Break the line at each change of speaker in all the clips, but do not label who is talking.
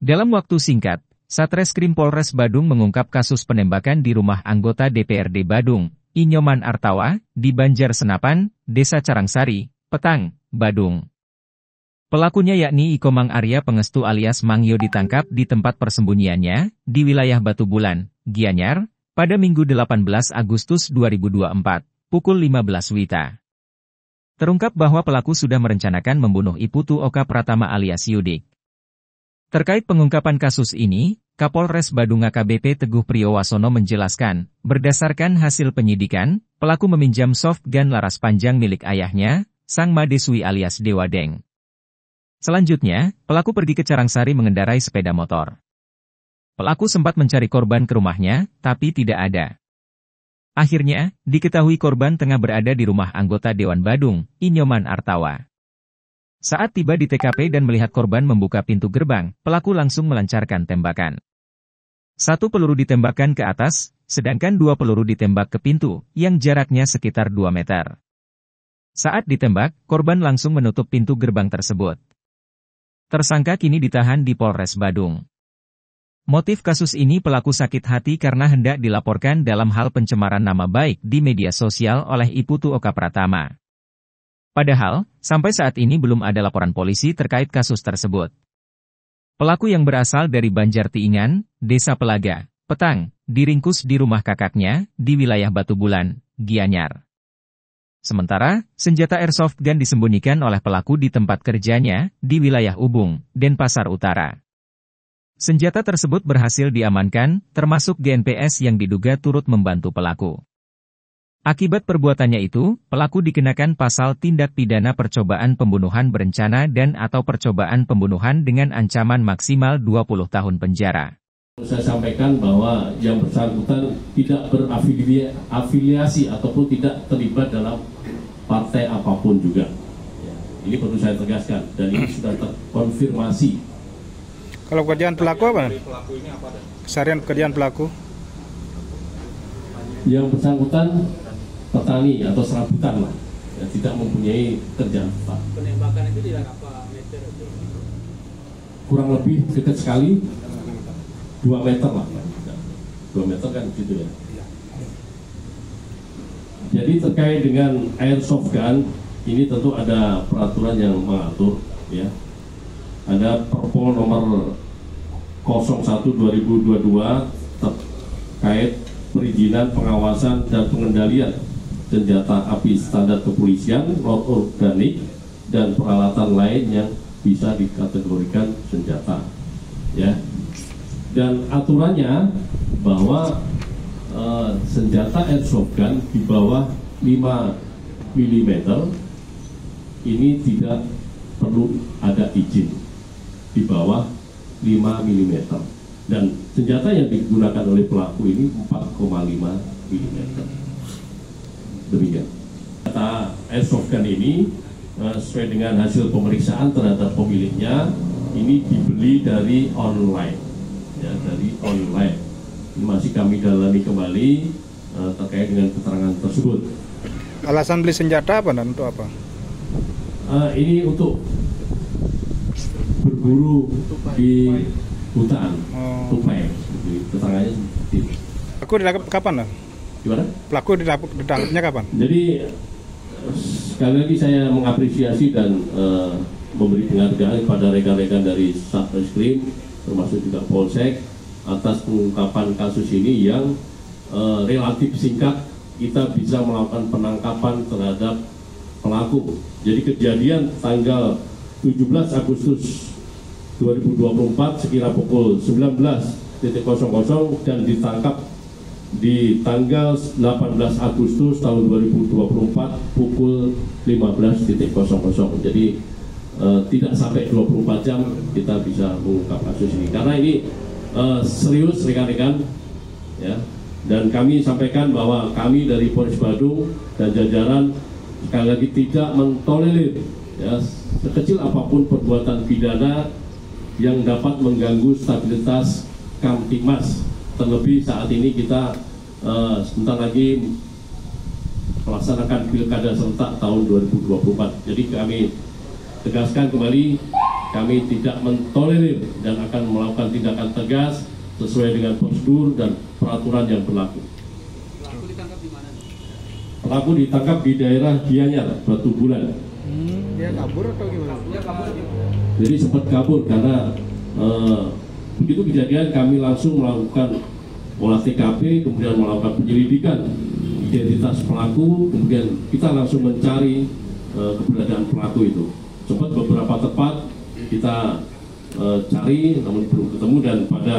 Dalam waktu singkat, Satreskrim Polres Badung mengungkap kasus penembakan di rumah anggota DPRD Badung, Inyoman Artawa, di Banjar Senapan, Desa Carangsari, Petang, Badung. Pelakunya yakni Ikomang Arya Pengestu alias Mangyo ditangkap di tempat persembunyiannya, di wilayah Batu Bulan, Gianyar, pada Minggu 18 Agustus 2024, pukul 15 WITA. Terungkap bahwa pelaku sudah merencanakan membunuh Iputu Oka Pratama alias Yudik. Terkait pengungkapan kasus ini, Kapolres Badung AKBP Teguh Priyowasono menjelaskan, berdasarkan hasil penyidikan, pelaku meminjam soft gun laras panjang milik ayahnya, Sang Madeswi alias Dewadeng. Selanjutnya, pelaku pergi ke Carangsari mengendarai sepeda motor. Pelaku sempat mencari korban ke rumahnya, tapi tidak ada. Akhirnya, diketahui korban tengah berada di rumah anggota Dewan Badung, Inyoman Artawa. Saat tiba di TKP dan melihat korban membuka pintu gerbang, pelaku langsung melancarkan tembakan. 1 peluru ditembakkan ke atas, sedangkan 2 peluru ditembak ke pintu, yang jaraknya sekitar 2 meter. Saat ditembak, korban langsung menutup pintu gerbang tersebut. Tersangka kini ditahan di Polres Badung. Motif kasus ini pelaku sakit hati karena hendak dilaporkan dalam hal pencemaran nama baik di media sosial oleh Iputu Oka Pratama. Padahal, sampai saat ini belum ada laporan polisi terkait kasus tersebut. Pelaku yang berasal dari Banjar Tiingan, Desa Pelaga, Petang, diringkus di rumah kakaknya, di wilayah Batu Bulan, Gianyar. Sementara, senjata airsoft gun disembunyikan oleh pelaku di tempat kerjanya, di wilayah Ubung, Denpasar Utara. Senjata tersebut berhasil diamankan, termasuk GNPS yang diduga turut membantu pelaku. Akibat perbuatannya itu, pelaku dikenakan pasal tindak pidana percobaan pembunuhan berencana dan atau percobaan pembunuhan dengan ancaman maksimal 20 tahun penjara.
Saya sampaikan bahwa yang bersangkutan tidak berafiliasi ataupun tidak terlibat dalam partai apapun juga. Ini perlu saya tegaskan dan ini sudah terkonfirmasi.
Kalau pekerjaan pelaku apa? Keseharian pekerjaan pelaku?
Yang bersangkutan petani atau serabutan lah, yang tidak mempunyai kerjaan tetap.
Penembakan itu di apa meter itu?
Kurang lebih dekat sekali, 2 meter lah. 2 meter kan gitu ya. Jadi terkait dengan airsoft gun, ini tentu ada peraturan yang mengatur, ya. Ada Perpol nomor 01/2022 terkait perizinan, pengawasan, dan pengendalian senjata api standar kepolisian, non organik, dan peralatan lain yang bisa dikategorikan senjata. Ya. Dan aturannya bahwa senjata airsoft gun di bawah 5 mm ini tidak perlu ada izin di bawah 5 mm. Dan senjata yang digunakan oleh pelaku ini 4,5 mm. Demikian. Senjata airsoft gun ini sesuai dengan hasil pemeriksaan terhadap pemiliknya ini dibeli dari online, ya, dari online. Ini masih kami dalami kembali terkait dengan keterangan tersebut.
Alasan beli senjata apa dan untuk apa?
Ini untuk berburu di hutan, tupai. Keterangannya seperti itu.
Pelaku ditangkap kapan lah?
Gimana?
Pelaku ditangkapnya kapan?
Jadi sekali lagi saya mengapresiasi dan memberi penghargaan kepada rekan-rekan dari Satreskrim, termasuk juga Polsek, atas pengungkapan kasus ini yang relatif singkat kita bisa melakukan penangkapan terhadap pelaku. Jadi kejadian tanggal 17 Agustus 2024 sekira pukul 19.00 dan ditangkap di tanggal 18 Agustus tahun 2024 pukul 15.00. Jadi tidak sampai 24 jam kita bisa mengungkap kasus ini. Karena ini serius rekan-rekan, ya. Dan kami sampaikan bahwa kami dari Polres Badung dan jajaran sekali lagi tidak mentolerir, ya, sekecil apapun perbuatan pidana yang dapat mengganggu stabilitas Kamtibmas. Terlebih saat ini kita sebentar lagi melaksanakan pilkada serentak tahun 2024. Jadi kami tegaskan kembali kami tidak mentolerir dan akan melakukan tindakan tegas sesuai dengan prosedur dan peraturan yang berlaku.
Pelaku ditangkap di mana?
Pelaku ditangkap di daerah Gianyar, Batu Bulan.
Dia kabur atau gimana?
Dia kabur gitu.
Jadi sempat kabur karena begitu kejadian kami langsung melakukan olah TKP, kemudian melakukan penyelidikan identitas pelaku, kemudian kita langsung mencari keberadaan pelaku itu. Sempat beberapa tempat kita cari, namun belum ketemu, dan pada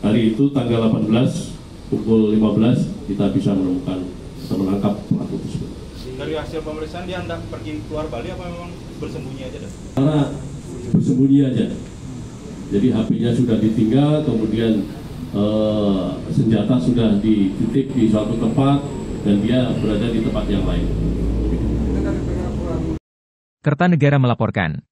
hari itu tanggal 18 pukul 15 kita bisa menemukan atau menangkap pelaku tersebut.
Dari hasil pemeriksaan dia hendak pergi keluar Bali apa memang bersembunyi aja dah?
Karena bersembunyi aja. Jadi HP-nya sudah ditinggal, kemudian senjata sudah dititip di suatu tempat dan dia berada di tempat yang lain.
Kertanegara melaporkan.